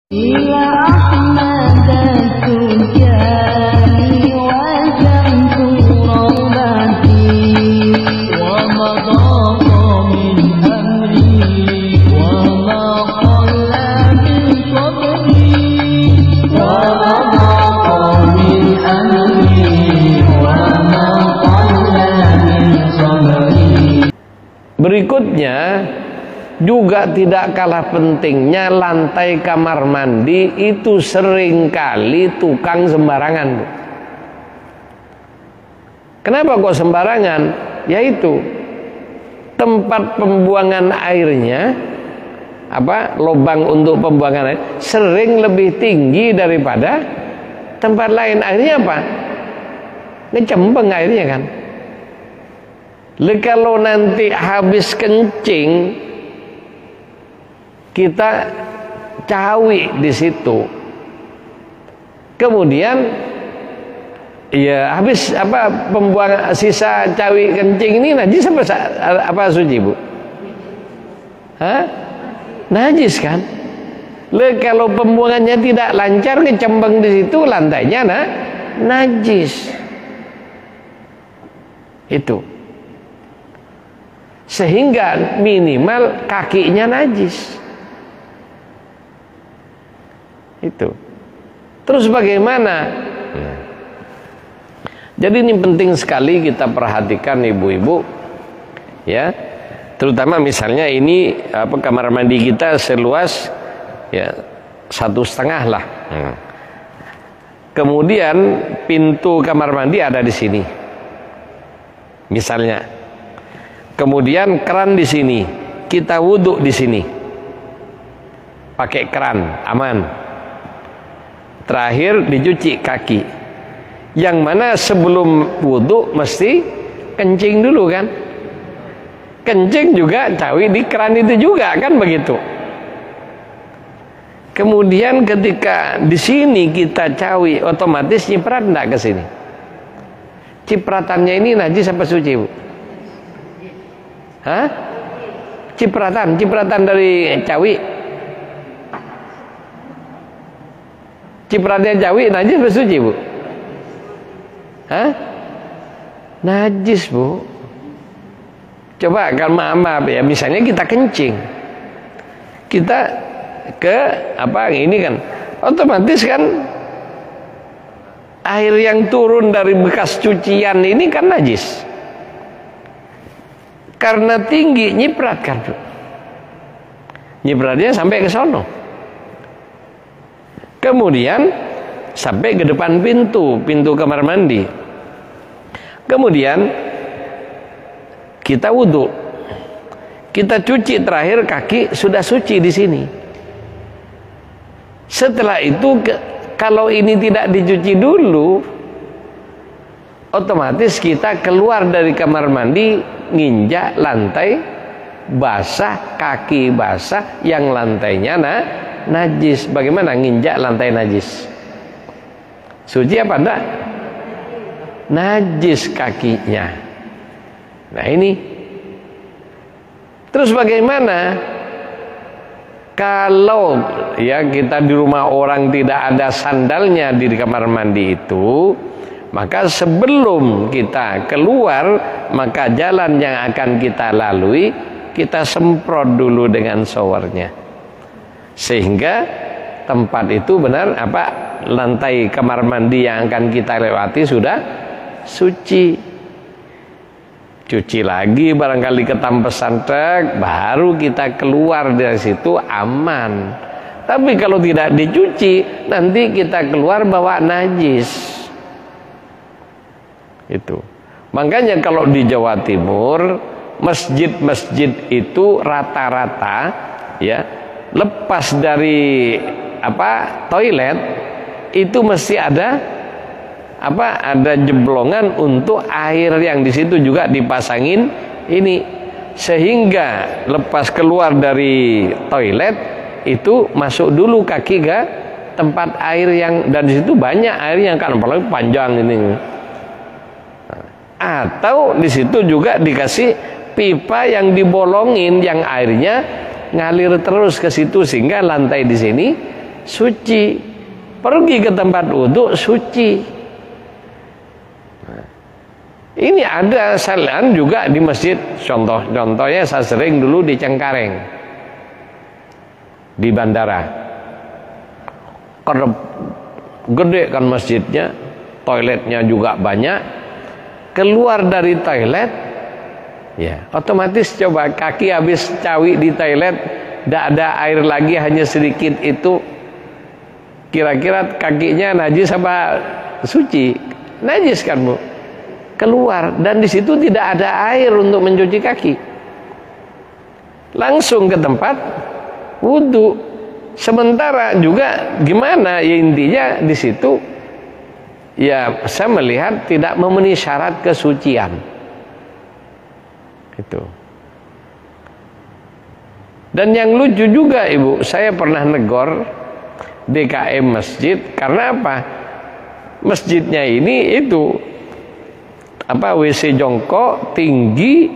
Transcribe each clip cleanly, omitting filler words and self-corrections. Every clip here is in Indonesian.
Berikutnya juga tidak kalah pentingnya, lantai kamar mandi itu seringkali tukang sembarangan, Bu. Kenapa kok sembarangan? Yaitu tempat pembuangan airnya, lubang untuk pembuangan air sering lebih tinggi daripada tempat lain. Akhirnya apa? Ngecembeng airnya kan. Kalau nanti habis kencing, kita cawi di situ. Kemudian ya habis pembuangan sisa cawi kencing ini najis apa suci, Bu? Hah? Najis kan? Kalau pembuangannya tidak lancar, ngecembeng di situ, lantainya najis. Itu. Sehingga minimal kakinya najis. Itu. Terus bagaimana? Jadi ini penting sekali kita perhatikan, ibu-ibu, ya. Terutama misalnya ini kamar mandi kita seluas ya 1,5 lah. Kemudian pintu kamar mandi ada di sini, misalnya. Kemudian keran di sini, kita wudhu di sini, pakai keran, aman. Terakhir dicuci kaki, yang mana sebelum wudhu mesti kencing dulu kan? Kencing juga cawi di keran itu juga kan, begitu. Kemudian ketika di sini kita cawi, otomatis nyiprat enggak ke sini? Cipratannya ini najis apa suci, Bu? Hah? Cipratan dari cawi. Cipratnya cawi najis apa suci, Bu? Hah? Najis, Bu. Coba kalau maaf ya, misalnya kita kencing, kita ke ini kan, otomatis kan air yang turun dari bekas cucian ini kan najis. Karena tinggi nyiprat kan, nyipratnya sampai ke sono. Kemudian sampai ke depan pintu kamar mandi. Kemudian kita wudhu, kita cuci terakhir kaki, sudah suci di sini. Setelah itu kalau ini tidak dicuci dulu, otomatis kita keluar dari kamar mandi, nginjak lantai basah, kaki basah yang lantainya najis. Bagaimana nginjak lantai najis? Suci apa enggak? Najis kakinya. Nah ini. Terus bagaimana kalau ya kita di rumah orang tidak ada sandalnya di kamar mandi itu? Maka sebelum kita keluar, maka jalan yang akan kita lalui, kita semprot dulu dengan showernya, sehingga tempat itu benar lantai kamar mandi yang akan kita lewati sudah suci. Cuci lagi barangkali ketampesan baru kita keluar dari situ aman. Tapi kalau tidak dicuci, nanti kita keluar bawa najis. Itu. Makanya kalau di Jawa Timur, masjid-masjid itu rata-rata ya, lepas dari toilet itu mesti ada jeblongan untuk air yang di situ juga dipasangin ini, sehingga lepas keluar dari toilet itu masuk dulu kaki ke tempat air yang, dan di situ banyak air yang kan apalagi panjang ini. Atau di situ juga dikasih pipa yang dibolongin, yang airnya ngalir terus ke situ, sehingga lantai di sini suci. Pergi ke tempat wudhu, suci. Ini ada salan juga di masjid. Contohnya saya sering dulu di Cengkareng, di bandara. Karena gede kan masjidnya, toiletnya juga banyak. Keluar dari toilet, ya otomatis coba kaki habis cawi di toilet, tidak ada air lagi, hanya sedikit itu. Kira-kira kakinya najis apa suci? Najis kan Bu? Keluar, dan di situ tidak ada air untuk mencuci kaki. Langsung ke tempat wudhu. Sementara juga gimana ya, intinya di situ ya saya melihat tidak memenuhi syarat kesucian. Itu. Dan yang lucu juga Ibu, saya pernah negor DKM masjid karena apa? Masjidnya ini itu WC jongkok tinggi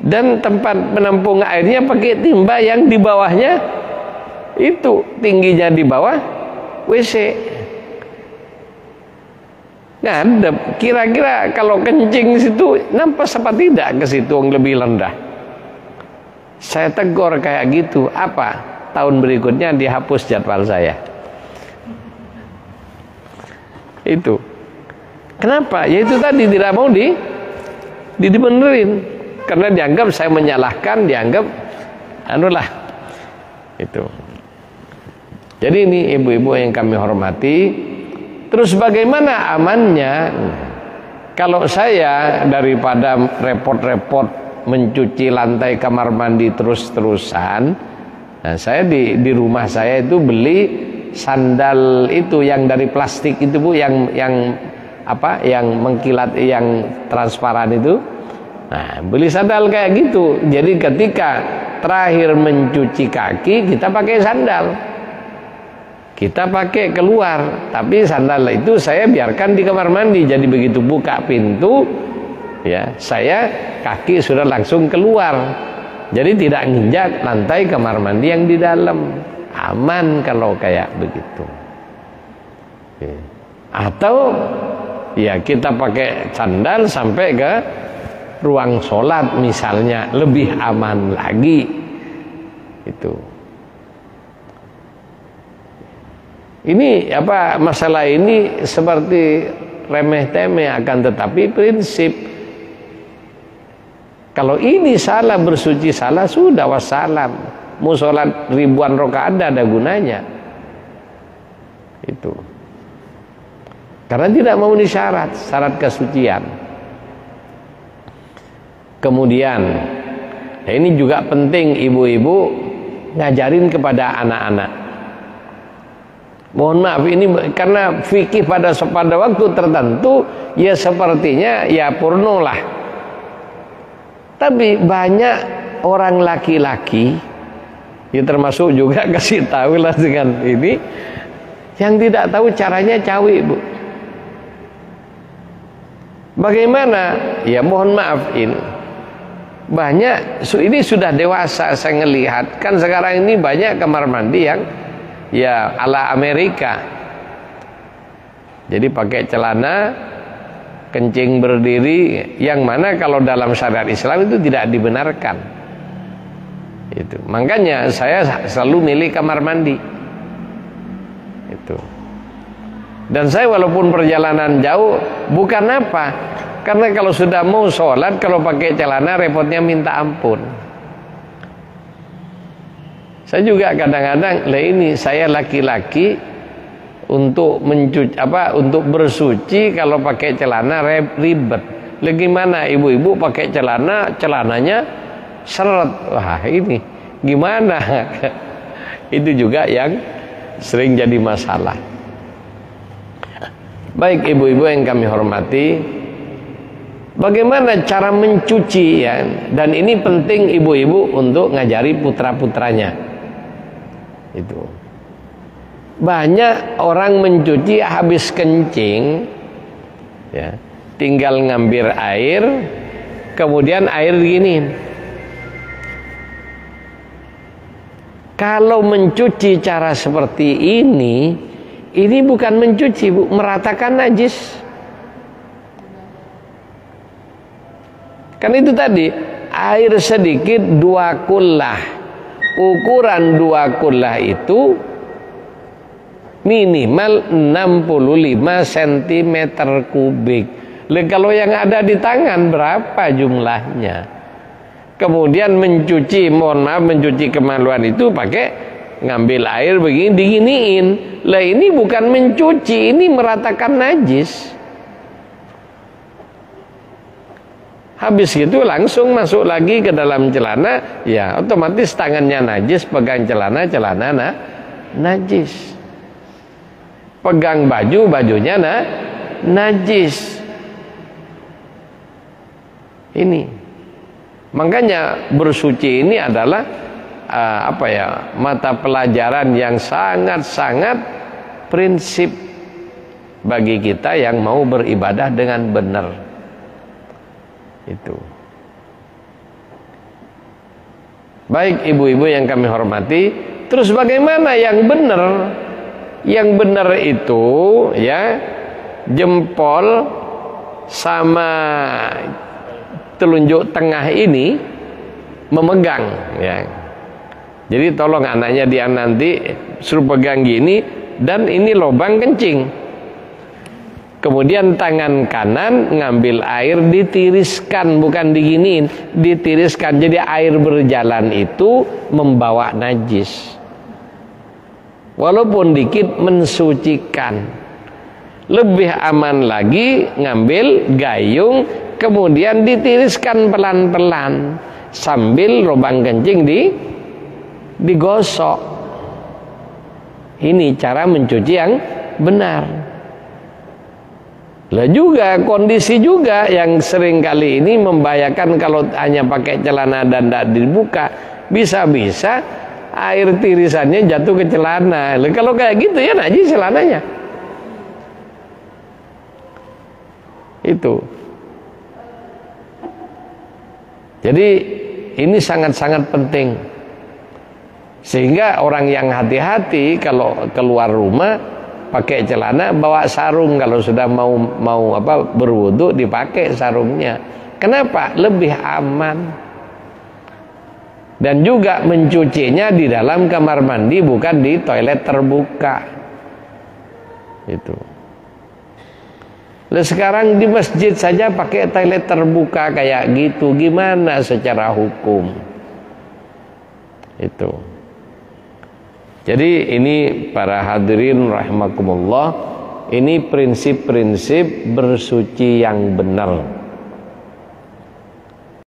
dan tempat menampung airnya pakai timba yang di bawahnya itu tingginya di bawah WC. Ngadep, kira-kira kalau kencing situ nampas apa tidak ke situ yang lebih rendah? Saya tegur kayak gitu, apa? Tahun berikutnya dihapus jadwal saya. Itu. Kenapa? Ya itu tadi tidak mau dibenerin. Karena dianggap saya menyalahkan, dianggap anulah. Itu. Jadi ini ibu-ibu yang kami hormati. Terus bagaimana amannya? Kalau saya daripada repot-repot mencuci lantai kamar mandi terus-terusan, nah saya di rumah saya itu beli sandal itu yang dari plastik itu Bu, yang mengkilat, yang transparan itu. Nah, beli sandal kayak gitu. Jadi ketika terakhir mencuci kaki kita pakai sandal. Kita pakai keluar, tapi sandal itu saya biarkan di kamar mandi. Jadi begitu buka pintu, ya saya kaki sudah langsung keluar. Jadi tidak nginjak lantai kamar mandi yang di dalam. Aman kalau kayak begitu. Atau ya kita pakai sandal sampai ke ruang sholat misalnya, lebih aman lagi. Itu. Ini masalah ini seperti remeh-temeh, akan tetapi prinsip. Kalau ini salah, bersuci salah, sudah wassalam. Mau sholat ribuan rakaat ada gunanya. Itu. Karena tidak memenuhi syarat kesucian. Kemudian, nah ini juga penting ibu-ibu ngajarin kepada anak-anak. Mohon maaf ini karena fikih pada waktu tertentu ya sepertinya ya porno lah. Tapi banyak orang laki-laki ya termasuk juga kasih tahu lah dengan ini yang tidak tahu caranya cawi Bu. Bagaimana? Ya mohon maaf ini banyak ini sudah dewasa saya ngelihat kan sekarang ini banyak kamar mandi yang ya ala Amerika. Jadi pakai celana kencing berdiri, yang mana kalau dalam syariat Islam itu tidak dibenarkan. Itu. Makanya saya selalu milih kamar mandi. Itu. Dan saya walaupun perjalanan jauh, bukan apa? Karena kalau sudah mau sholat, kalau pakai celana repotnya minta ampun. Saya juga kadang-kadang, ini saya laki-laki untuk untuk bersuci kalau pakai celana ribet. Gimana ibu-ibu pakai celananya seret. Wah, ini gimana? Itu juga yang sering jadi masalah. Baik ibu-ibu yang kami hormati, bagaimana cara mencuci ya? Dan ini penting ibu-ibu untuk ngajari putra-putranya. Itu. Banyak orang mencuci habis kencing ya, tinggal ngambil air, kemudian air gini Kalau mencuci cara seperti ini bukan mencuci, Bu, meratakan najis. Kan itu tadi, air sedikit 2 kullah. Ukuran 2 kullah itu minimal 65 cm kubik. Kalau yang ada di tangan berapa jumlahnya? Kemudian mencuci, mohon maaf, mencuci kemaluan itu pakai ngambil air begini, diginiin. Lah ini bukan mencuci, ini meratakan najis. Habis itu langsung masuk lagi ke dalam celana, ya otomatis tangannya najis, pegang celana najis. Pegang baju, bajunya najis. Ini. Makanya bersuci ini adalah mata pelajaran yang sangat-sangat prinsip bagi kita yang mau beribadah dengan benar. Itu. Baik ibu-ibu yang kami hormati, terus bagaimana yang benar? Yang benar itu ya jempol sama telunjuk tengah ini memegang ya. Jadi tolong anaknya dia nanti suruh pegang gini, dan ini lubang kencing. Kemudian tangan kanan ngambil air, ditiriskan, bukan diginiin, ditiriskan. Jadi air berjalan itu membawa najis. Walaupun dikit mensucikan. Lebih aman lagi ngambil gayung, kemudian ditiriskan pelan-pelan sambil lubang kencing digosok. Ini cara mencuci yang benar. Lah juga kondisi juga yang sering kali ini membahayakan kalau hanya pakai celana dan tidak dibuka, bisa-bisa air tirisannya jatuh ke celana. Lah kalau kayak gitu ya najis celananya. Itu. Jadi ini sangat-sangat penting. Sehingga orang yang hati-hati kalau keluar rumah pakai celana, bawa sarung. Kalau sudah mau berwudu, dipakai sarungnya. Kenapa? Lebih aman. Dan juga mencucinya di dalam kamar mandi, bukan di toilet terbuka. Itu. Lah sekarang di masjid saja pakai toilet terbuka kayak gitu, gimana secara hukum? Itu. Jadi ini para hadirin rahimakumullah, ini prinsip-prinsip bersuci yang benar.